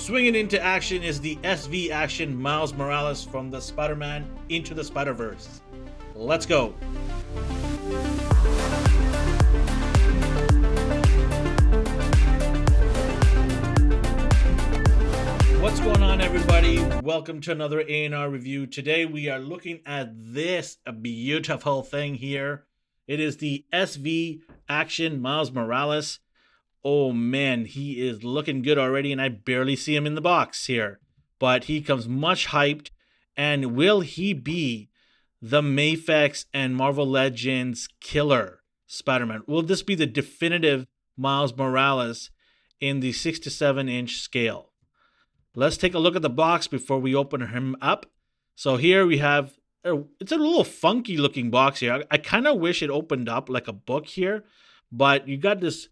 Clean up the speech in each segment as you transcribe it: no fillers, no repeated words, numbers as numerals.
Swinging into action is the SV action Miles Morales from the Spider-Man Into the Spider-Verse. Let's go. What's going on, everybody? Welcome to another A&R review. Today we are looking at this beautiful thing here. It is the SV action Miles Morales. Oh man, he is looking good already, and I barely see him in the box here. But he comes much hyped. And will he be the Mafex and Marvel Legends killer Spider-Man? Will this be the definitive Miles Morales in the 6 to 7 inch scale? Let's take a look at the box before we open him up. So here we have, it's a little funky looking box here. I kind of wish it opened up like a book here, but you got this,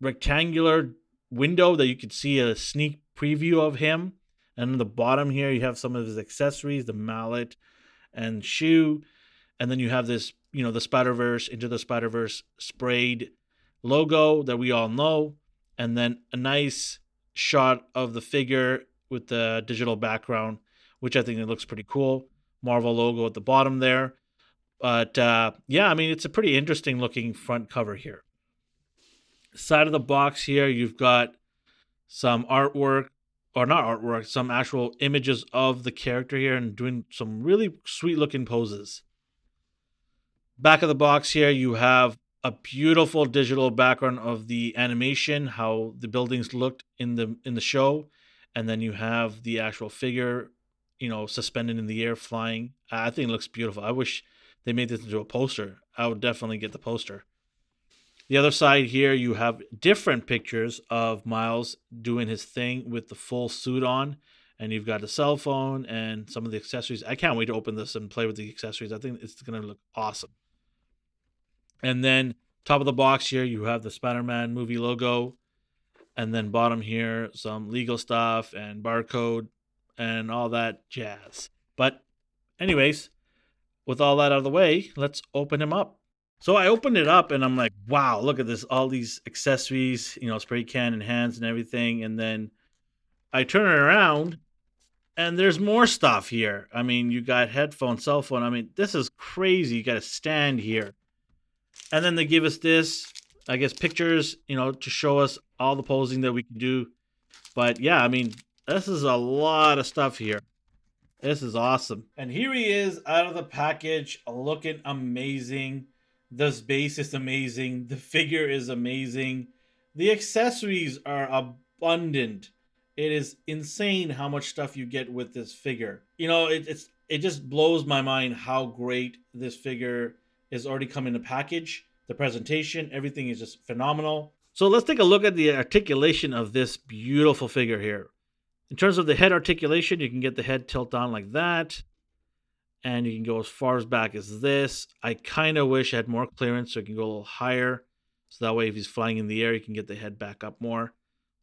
rectangular window that you could see a sneak preview of him. And on the bottom here, you have some of his accessories, the mallet and shoe. And then you have this, the Spider-Verse, Into the Spider-Verse sprayed logo that we all know. And then a nice shot of the figure with the digital background, which I think it looks pretty cool. Marvel logo at the bottom there. But it's a pretty interesting looking front cover here. Side of the box here, you've got some artwork, or not artwork, some actual images of the character here and doing some really sweet looking poses. Back of the box here, you have a beautiful digital background of the animation, how the buildings looked in the show, and then you have the actual figure, suspended in the air, flying. I think it looks beautiful. I wish they made this into a poster. I would definitely get the poster. The other side here, you have different pictures of Miles doing his thing with the full suit on, and you've got the cell phone and some of the accessories. I can't wait to open this and play with the accessories. I think it's going to look awesome. And then top of the box here, you have the Spider-Man movie logo. And then bottom here, some legal stuff and barcode and all that jazz. But anyways, with all that out of the way, let's open him up. So I opened it up and I'm like, wow, look at this. All these accessories, spray can and hands and everything. And then I turn it around and there's more stuff here. I mean, you got headphone, cell phone. I mean, this is crazy. You got a stand here. And then they give us this, I guess, pictures, to show us all the posing that we can do. But yeah, I mean, this is a lot of stuff here. This is awesome. And here he is out of the package, looking amazing. This base is amazing. The figure is amazing. The accessories are abundant. It is insane how much stuff you get with this figure. It just blows my mind how great this figure is already come in the package. The presentation, everything is just phenomenal. So let's take a look at the articulation of this beautiful figure here. In terms of the head articulation, you can get the head tilt down like that. And you can go as far as back as this. I kind of wish I had more clearance so it can go a little higher. So that way if he's flying in the air, you can get the head back up more.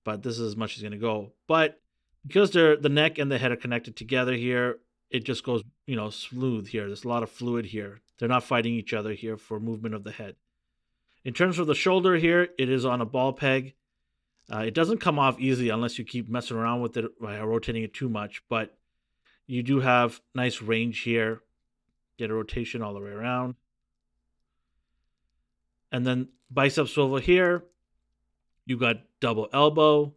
But this is as much as it's going to go. But because the neck and the head are connected together here, it just goes, smooth here. There's a lot of fluid here. They're not fighting each other here for movement of the head. In terms of the shoulder here, it is on a ball peg. It doesn't come off easily unless you keep messing around with it by rotating it too much. But you do have nice range here. Get a rotation all the way around. And then bicep swivel here. You got double elbow.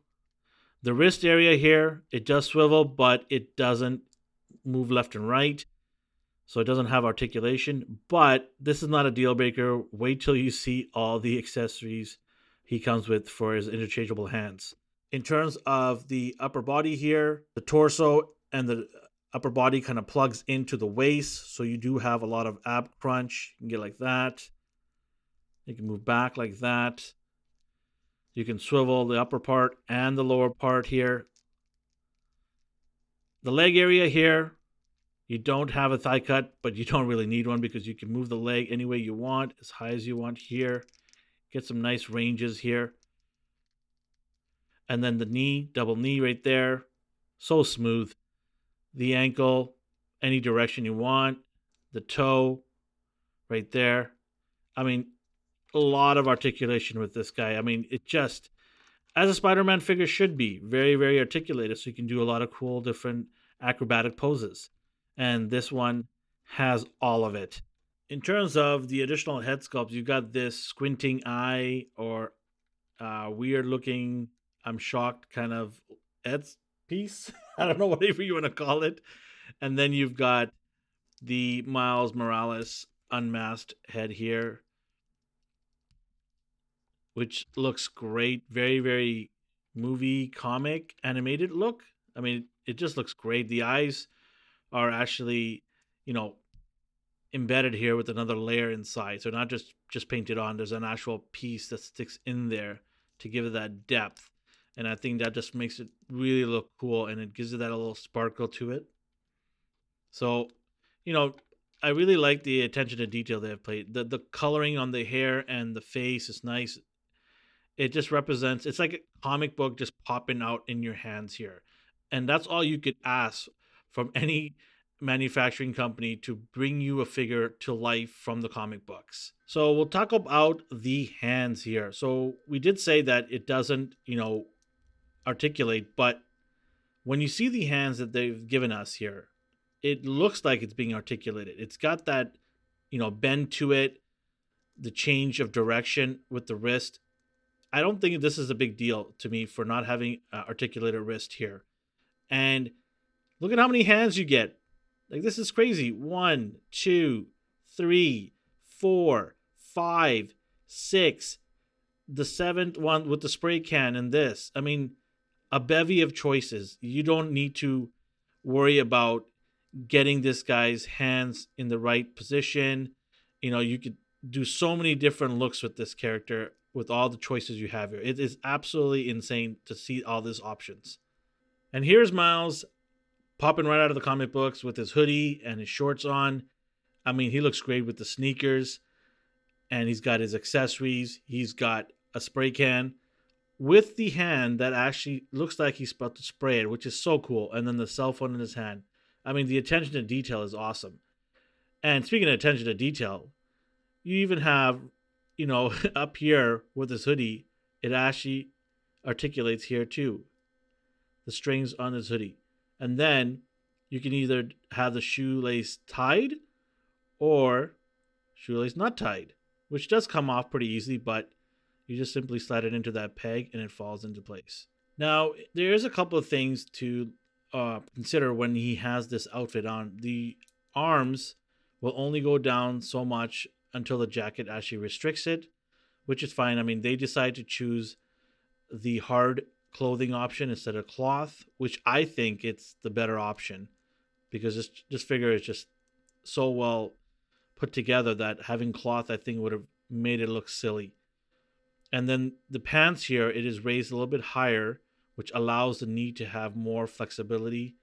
The wrist area here, it does swivel, but it doesn't move left and right. So it doesn't have articulation. But this is not a deal breaker. Wait till you see all the accessories he comes with for his interchangeable hands. In terms of the upper body here, the torso and the upper body kind of plugs into the waist, so you do have a lot of ab crunch. You can get like that. You can move back like that. You can swivel the upper part and the lower part here. The leg area here, you don't have a thigh cut, but you don't really need one because you can move the leg any way you want, as high as you want here. Get some nice ranges here. And then the knee, double knee right there. So smooth. The ankle, any direction you want. The toe, right there. I mean, a lot of articulation with this guy. I mean, it just, as a Spider-Man figure should be. Very, very articulated, so you can do a lot of cool different acrobatic poses. And this one has all of it. In terms of the additional head sculpts, you got this squinting eye or weird looking, I'm shocked kind of Ed's piece. I don't know whatever you want to call it. And then you've got the Miles Morales unmasked head here, which looks great. Very, very movie comic animated look. I mean, it just looks great. The eyes are actually, you know, embedded here with another layer inside. So not just painted on. There's an actual piece that sticks in there to give it that depth. And I think that just makes it really look cool, and it gives it that a little sparkle to it. So, you know, I really like the attention to detail they have played. The coloring on the hair and the face is nice. It just represents, it's like a comic book just popping out in your hands here. And that's all you could ask from any manufacturing company to bring you a figure to life from the comic books. So we'll talk about the hands here. So we did say that it doesn't, articulate, but when you see the hands that they've given us here, it looks like it's being articulated. It's got that, bend to it, the change of direction with the wrist. I don't think this is a big deal to me for not having articulated wrist here. And look at how many hands you get. Like, this is crazy. 1, 2, 3, 4, 5, 6. The seventh one with the spray can and this. I mean, a bevy of choices. You don't need to worry about getting this guy's hands in the right position. You could do so many different looks with this character with all the choices you have here. It is absolutely insane to see all these options. And here's Miles popping right out of the comic books with his hoodie and his shorts on. I mean, he looks great with the sneakers, and he's got his accessories. He's got a spray can with the hand that actually looks like he's about to spray it, which is so cool. And then the cell phone in his hand. I mean, the attention to detail is awesome. And speaking of attention to detail, you even have, up here with his hoodie, it actually articulates here too. The strings on his hoodie. And then you can either have the shoelace tied or shoelace not tied, which does come off pretty easily, but you just simply slide it into that peg and it falls into place. Now, there is a couple of things to consider when he has this outfit on. The arms will only go down so much until the jacket actually restricts it, which is fine. I mean, they decide to choose the hard clothing option instead of cloth, which I think it's the better option, because this figure is just so well put together that having cloth, I think, would have made it look silly. And then the pants here, it is raised a little bit higher, which allows the knee to have more flexibility,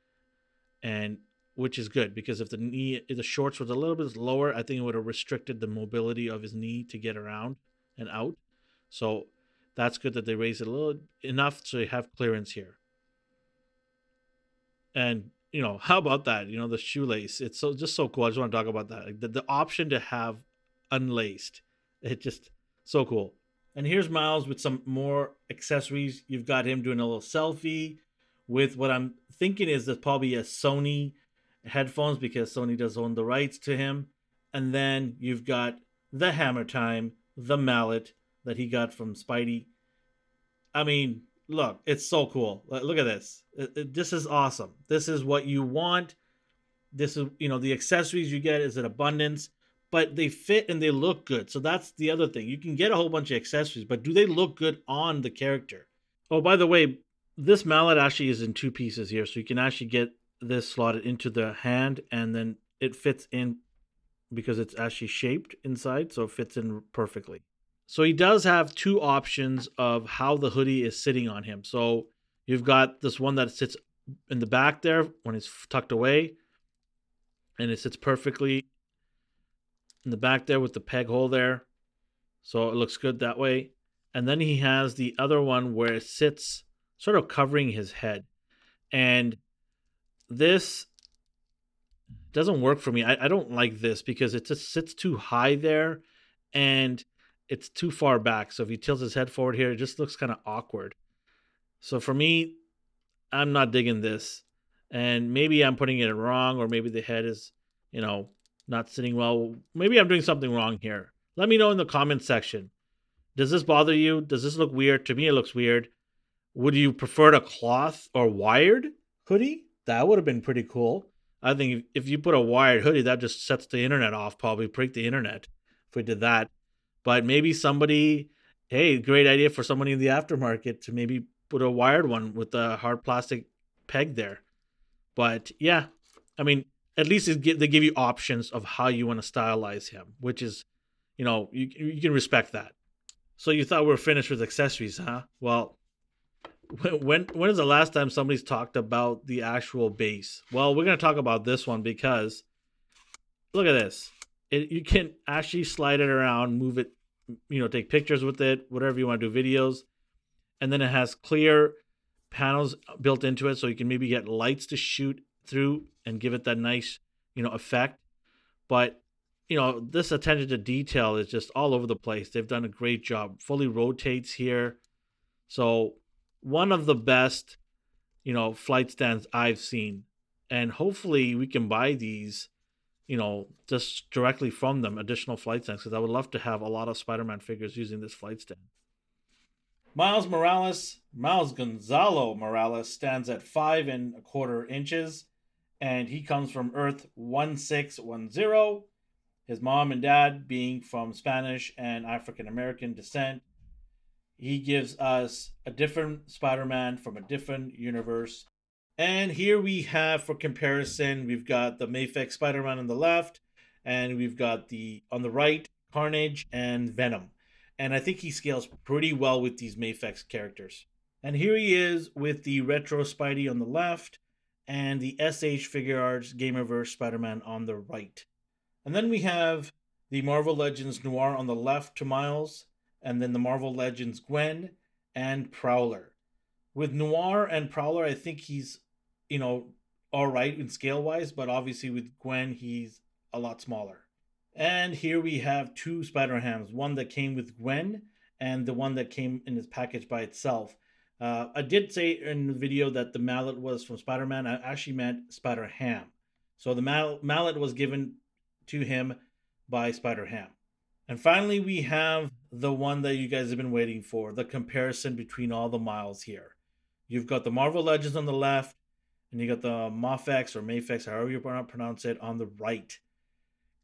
and which is good, because if the shorts was a little bit lower, I think it would have restricted the mobility of his knee to get around and out. So that's good that they raised it a little enough to have clearance here. And how about that? The shoelace. It's just so cool. I just want to talk about that. Like the option to have unlaced. It just so cool. And here's Miles with some more accessories. You've got him doing a little selfie with what I'm thinking is that probably a Sony headphones, because Sony does own the rights to him. And then you've got the hammer time, the mallet that he got from Spidey. I mean, look, it's so cool. Look at this. This is awesome. This is what you want. This is, the accessories you get is an abundance, but they fit and they look good. So that's the other thing. You can get a whole bunch of accessories, but do they look good on the character? Oh, by the way, this mallet actually is in two pieces here. So you can actually get this slotted into the hand, and then it fits in because it's actually shaped inside. So it fits in perfectly. So he does have two options of how the hoodie is sitting on him. So you've got this one that sits in the back there when it's tucked away, and it sits perfectly in the back there with the peg hole there. So it looks good that way. And then he has the other one where it sits sort of covering his head. And this doesn't work for me. I don't like this because it just sits too high there, and it's too far back. So if he tilts his head forward here, it just looks kind of awkward. So for me, I'm not digging this. And maybe I'm putting it wrong, or maybe the head is, you know, not sitting well. Maybe I'm doing something wrong here. Let me know in the comment section. Does this bother you? Does this look weird? To me, it looks weird. Would you prefer a cloth or wired hoodie? That would have been pretty cool. I think if you put a wired hoodie, that just sets the internet off, probably break the internet if we did that. But maybe somebody, hey, great idea for somebody in the aftermarket to maybe put a wired one with a hard plastic peg there. But yeah, I mean, at least they give you options of how you want to stylize him, which is, you can respect that. So you thought we were finished with accessories, huh? Well, when is the last time somebody's talked about the actual base? Well, we're going to talk about this one because look at this. You can actually slide it around, move it, take pictures with it, whatever you want to do, videos. And then it has clear panels built into it, so you can maybe get lights to shoot through and give it that nice, effect. But, this attention to detail is just all over the place. They've done a great job. Fully rotates here. So one of the best, flight stands I've seen. And hopefully we can buy these, just directly from them, additional flight stands, because I would love to have a lot of Spider-Man figures using this flight stand. Miles Gonzalo Morales, stands at 5¼ inches, and he comes from Earth 1610. His mom and dad being from Spanish and African American descent. He gives us a different Spider-Man from a different universe. And here we have, for comparison, we've got the Mayfix Spider-Man on the left, and we've got on the right, Carnage and Venom. And I think he scales pretty well with these Mayfix characters. And here he is with the retro Spidey on the left and the SH Figure Arts Gamerverse Spider-Man on the right. And then we have the Marvel Legends Noir on the left to Miles, and then the Marvel Legends Gwen and Prowler. With Noir and Prowler, I think he's, all right in scale-wise, but obviously with Gwen, he's a lot smaller. And here we have two Spider-Hams, one that came with Gwen and the one that came in this package by itself. I did say in the video that the mallet was from Spider-Man. I actually meant Spider-Ham. So the mallet was given to him by Spider-Ham. And finally, we have the one that you guys have been waiting for, the comparison between all the Miles here. You've got the Marvel Legends on the left, and you got the Mafex or Mayfix, however you pronounce it, on the right.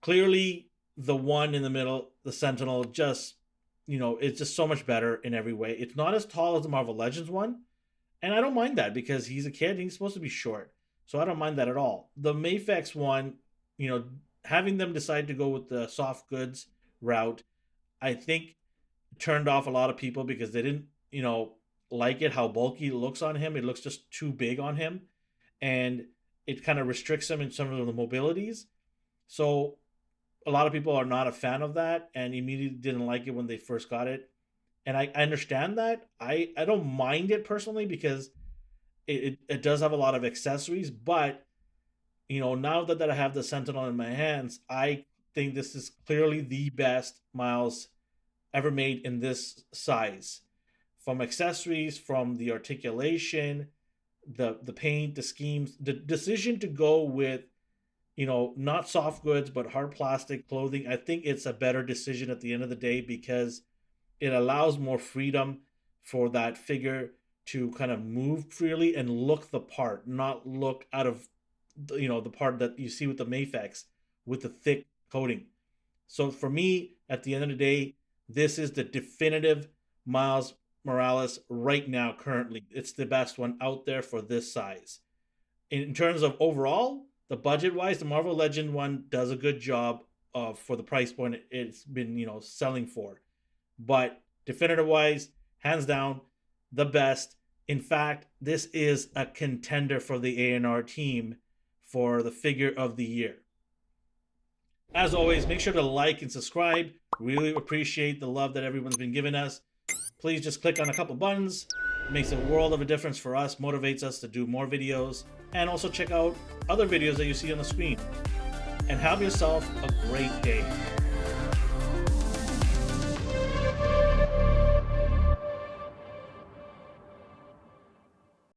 Clearly, the one in the middle, the Sentinel, just, it's just so much better in every way. It's not as tall as the Marvel Legends one, and I don't mind that because he's a kid and he's supposed to be short. So I don't mind that at all. The Mayfix one, having them decide to go with the soft goods route, I think turned off a lot of people because they didn't, like it how bulky it looks on him. It looks just too big on him, and it kind of restricts him in some of the mobilities. So a lot of people are not a fan of that and immediately didn't like it when they first got it. And I understand that. I don't mind it personally because it does have a lot of accessories. But, now that I have the Sentinel in my hands, I think this is clearly the best Miles ever made in this size. From accessories, from the articulation, the paint, the schemes, the decision to go with, not soft goods, but hard plastic clothing. I think it's a better decision at the end of the day because it allows more freedom for that figure to kind of move freely and look the part, not look out of, the part that you see with the Mayfix with the thick coating. So for me, at the end of the day, this is the definitive Miles Morales right now, currently. It's the best one out there for this size. In terms of overall, the budget-wise, the Marvel Legend one does a good job for the price point it's been, selling for. But definitive-wise, hands down, the best. In fact, this is a contender for the A&R team for the figure of the year. As always, make sure to like and subscribe. Really appreciate the love that everyone's been giving us. Please just click on a couple buttons. It makes a world of a difference for us, motivates us to do more videos, and also check out other videos that you see on the screen. And have yourself a great day.